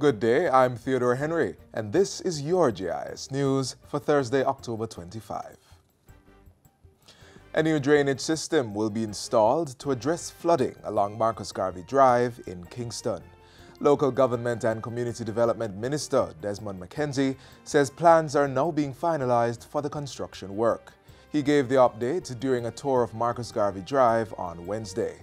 Good day, I'm Theodore Henry, and this is your JIS News for Thursday, October 25. A new drainage system will be installed to address flooding along Marcus Garvey Drive in Kingston. Local Government and Community Development Minister Desmond McKenzie says plans are now being finalized for the construction work. He gave the update during a tour of Marcus Garvey Drive on Wednesday.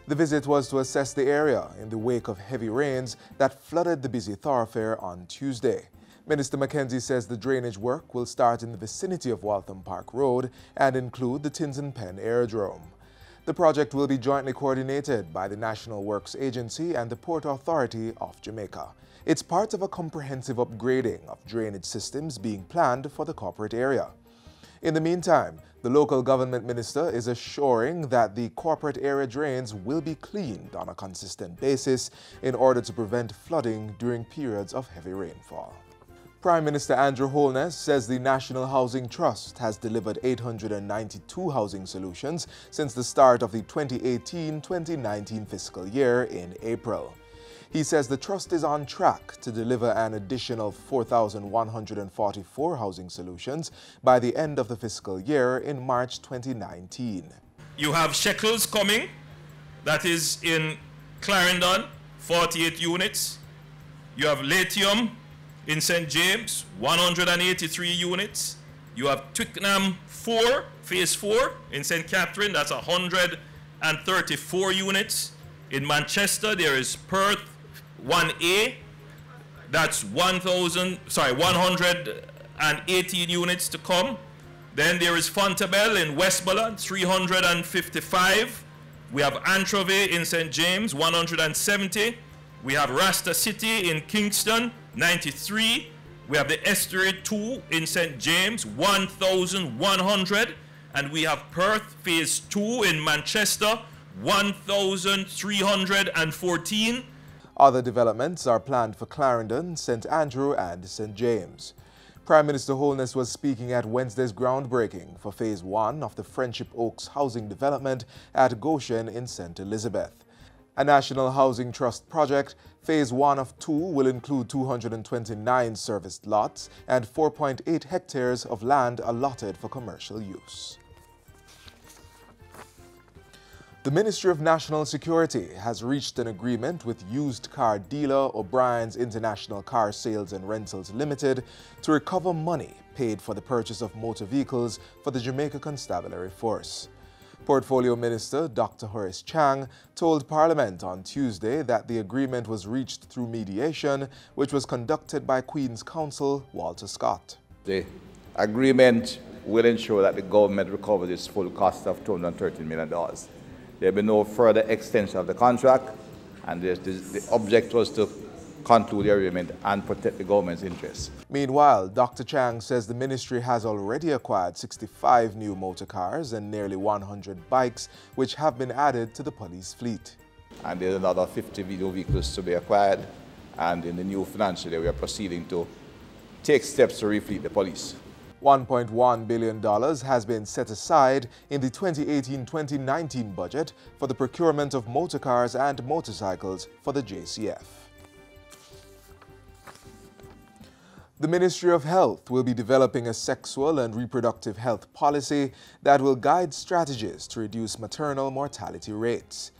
The visit was to assess the area in the wake of heavy rains that flooded the busy thoroughfare on Tuesday. Minister McKenzie says the drainage work will start in the vicinity of Waltham Park Road and include the Tinson Pen Aerodrome. The project will be jointly coordinated by the National Works Agency and the Port Authority of Jamaica. It's part of a comprehensive upgrading of drainage systems being planned for the corporate area. In the meantime, the local government minister is assuring that the corporate area drains will be cleaned on a consistent basis in order to prevent flooding during periods of heavy rainfall. Prime Minister Andrew Holness says the National Housing Trust has delivered 892 housing solutions since the start of the 2018-2019 fiscal year in April. He says the trust is on track to deliver an additional 4,144 housing solutions by the end of the fiscal year in March 2019. You have Shekels coming, that is in Clarendon, 48 units. You have Latium in St. James, 183 units. You have Twickenham 4, Phase 4 in St. Catherine, that's 134 units. In Manchester, there is Perth 1A, that's 118 units to come. Then there is Fontabelle in Westmoreland, 355. We have Antrovey in St. James, 170. We have Rasta City in Kingston, 93. We have the Estuary 2 in St. James, 1,100. And we have Perth Phase 2 in Manchester, 1,314. Other developments are planned for Clarendon, St. Andrew and St. James. Prime Minister Holness was speaking at Wednesday's groundbreaking for Phase 1 of the Friendship Oaks housing development at Goshen in St. Elizabeth. A National Housing Trust project, Phase 1 of 2 will include 229 serviced lots and 4.8 hectares of land allotted for commercial use. The Ministry of National Security has reached an agreement with used car dealer O'Brien's International Car Sales and Rentals Limited to recover money paid for the purchase of motor vehicles for the Jamaica Constabulary Force. Portfolio Minister Dr. Horace Chang told Parliament on Tuesday that the agreement was reached through mediation, which was conducted by Queen's Counsel Walter Scott. The agreement will ensure that the government recovers its full cost of $213 million. There will be no further extension of the contract, and the object was to conclude the agreement and protect the government's interests. Meanwhile, Dr. Chang says the ministry has already acquired 65 new motor cars and nearly 100 bikes, which have been added to the police fleet. And there's another 50 new vehicles to be acquired, and in the new financial year we are proceeding to take steps to refleet the police. $1.1 billion has been set aside in the 2018-2019 budget for the procurement of motor cars and motorcycles for the JCF. The Ministry of Health will be developing a sexual and reproductive health policy that will guide strategies to reduce maternal mortality rates.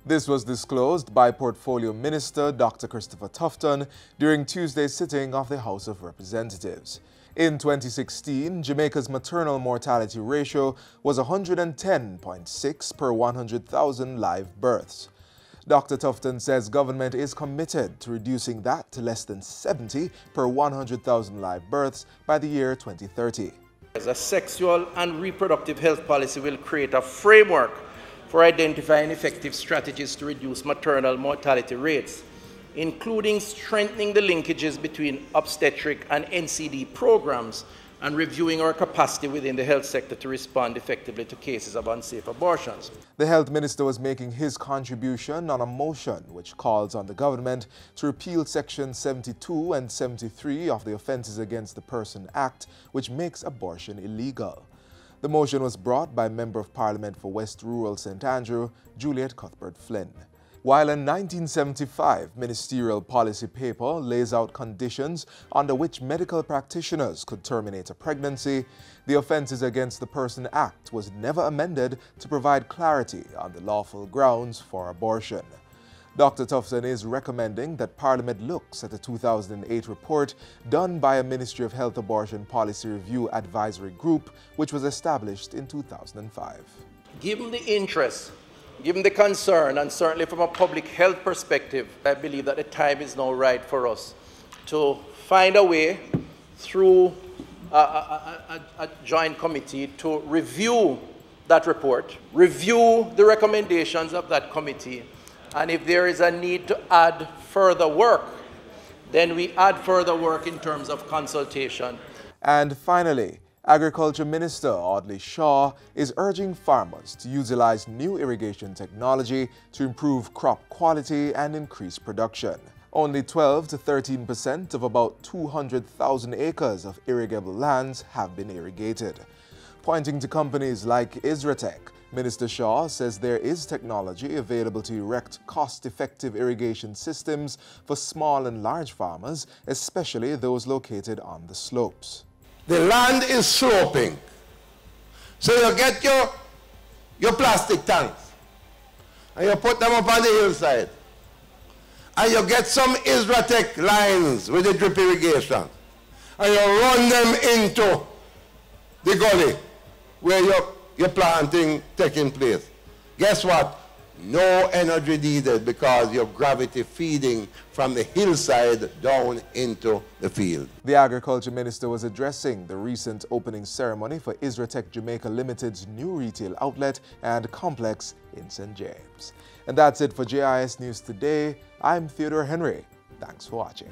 This was disclosed by Portfolio Minister Dr. Christopher Tufton during Tuesday's sitting of the House of Representatives. In 2016, Jamaica's maternal mortality ratio was 110.6 per 100,000 live births. Dr. Tufton says government is committed to reducing that to less than 70 per 100,000 live births by the year 2030. A sexual and reproductive health policy will create a framework for identifying effective strategies to reduce maternal mortality rates, including strengthening the linkages between obstetric and NCD programs and reviewing our capacity within the health sector to respond effectively to cases of unsafe abortions. The health minister was making his contribution on a motion which calls on the government to repeal Section 72 and 73 of the Offences Against the Person Act, which makes abortion illegal. The motion was brought by Member of Parliament for West Rural St. Andrew, Juliet Cuthbert Flynn. While a 1975 ministerial policy paper lays out conditions under which medical practitioners could terminate a pregnancy, the Offences Against the Person Act was never amended to provide clarity on the lawful grounds for abortion. Dr. Tufton is recommending that Parliament looks at a 2008 report done by a Ministry of Health Abortion Policy Review Advisory Group, which was established in 2005. Given the interest, given the concern, and certainly from a public health perspective, I believe that the time is now right for us to find a way through a joint committee to review that report, review the recommendations of that committee, and if there is a need to add further work, then we add further work in terms of consultation. And finally, Agriculture Minister Audley Shaw is urging farmers to utilize new irrigation technology to improve crop quality and increase production. Only 12 to 13% of about 200,000 acres of irrigable lands have been irrigated. Pointing to companies like Isratech, Minister Shaw says there is technology available to erect cost-effective irrigation systems for small and large farmers, especially those located on the slopes. The land is sloping. So you get your plastic tanks and you put them up on the hillside. And you get some Isratech lines with the drip irrigation. And you run them into the gully where your planting taking place. Guess what? No energy needed because you're gravity feeding from the hillside down into the field. The Agriculture Minister was addressing the recent opening ceremony for Isratech Jamaica Limited's new retail outlet and complex in St. James. And that's it for JIS News Today. I'm Theodore Henry. Thanks for watching.